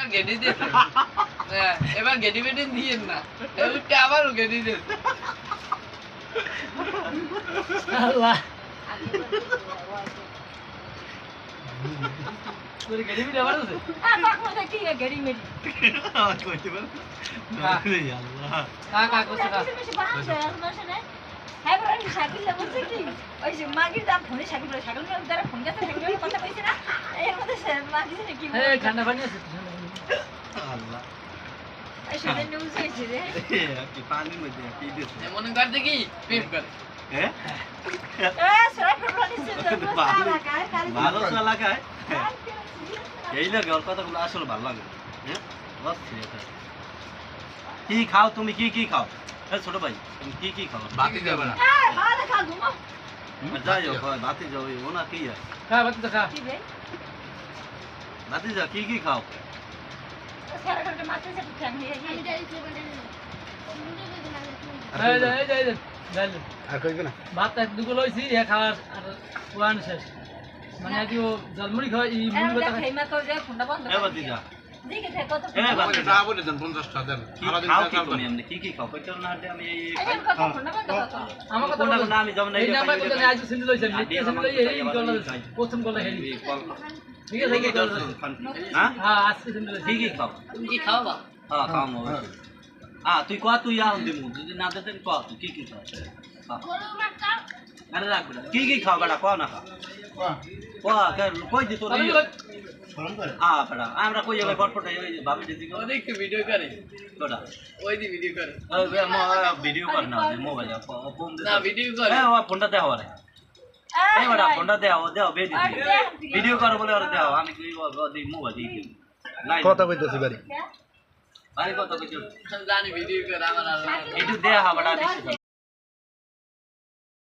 গেডি দিয়েছে এবার গেডি বেডি দিয়েন না এবারে আবারও গেডি দিয়েছে আল্লাহ তোর গেডি বেডি আবার আছে কাকু দেখি গেডি মেডি কইতে পার আল্লাহ কাকা কোসা বেশি বাহান আছে না হ্যাঁ বড় সাইকেল বলছে কি ওই যে মাগির দাম ফোনে সাইকেল দ্বারা ফোন করতে সাইকেলের কথা কইছে না এর মধ্যে মাগিছে নাকি এই ঠান্ডা পানি আছে আল্লাহ এই শুনে নিউজ হইছে রে কি পানির মধ্যে কি দিছে মনে কর দেখি প্রেম করে হ্যাঁ এ সরাই ফেব্রুয়ারি নিছে তো সারা কায় কাল ভালো লাগায় এই লাগে ওর কথাগুলো আসলে ভালো লাগে হ্যাঁ বস কি খাও তুমি কি খাও এই ছোট ভাই তুমি কি খাও বাকি যাবে না হ্যাঁ ভালো খা ঘুমো যাই হোক বাতি যাও ওনা কি আর খা বাতি তো খা কি রে বাতি যা কি খাও সারা ঘন্টা মাথা সে ঠ্যাং হয়ে এই আর কইবে না ভাত এক দুগো লইছি এ খাওয়ার আর পুরান শেষ মানে আজ ও জলমুড়ি খাওয়া এই মুড়ি আমরা কথা খাইমা কও যে ফোনটা বন্ধ এ বাতি যা দেখে থাকো তো এ বাতি না বলে দেন 50 টাকা দেন কি খাও কি তুমি এমনি কি খাও কইতে না হাতে আমি এই এই কথা ফোনটা বন্ধ করো আমার কথা কোনটা বলো না আমি যাব না এই নাম্বার কথা আজ সিন্ধু লইছেন নিত্য সিন্ধু লই এই গলা প্রথম গলা হেরি ঠিক আছে কি গলা হ্যাঁ হ্যাঁ আজকে সিন্ধু লইছি কি খাও তুমি কি খাও বা হ্যাঁ খাও মো তুই কয়া তুই আন দিমু যদি না দিতে কয়া তুই কি খাও আরে রাখ বেটা কি খাও বেটা কয়া না খা কয়া কই দি তোর বেটা আমরা কই যাবে পটপট এই ভাবি দিদি কো ওই একটু ভিডিও করে বেটা ওই দি ভিডিও করে ভিডিও কর না মোবাইল ফোন দে না ভিডিও করে হ্যাঁ ও ফোনটা দেও আরে এই বেটা ফোনটা দেও বে দিদি ভিডিও কর বলে আর দেও আমি কি দি মোবাইল দিই কথা কইতেছি বাড়ি বাড়ি কত কিছু জানি ভিডিও করে আমার আর একটু দেয়া হবাটা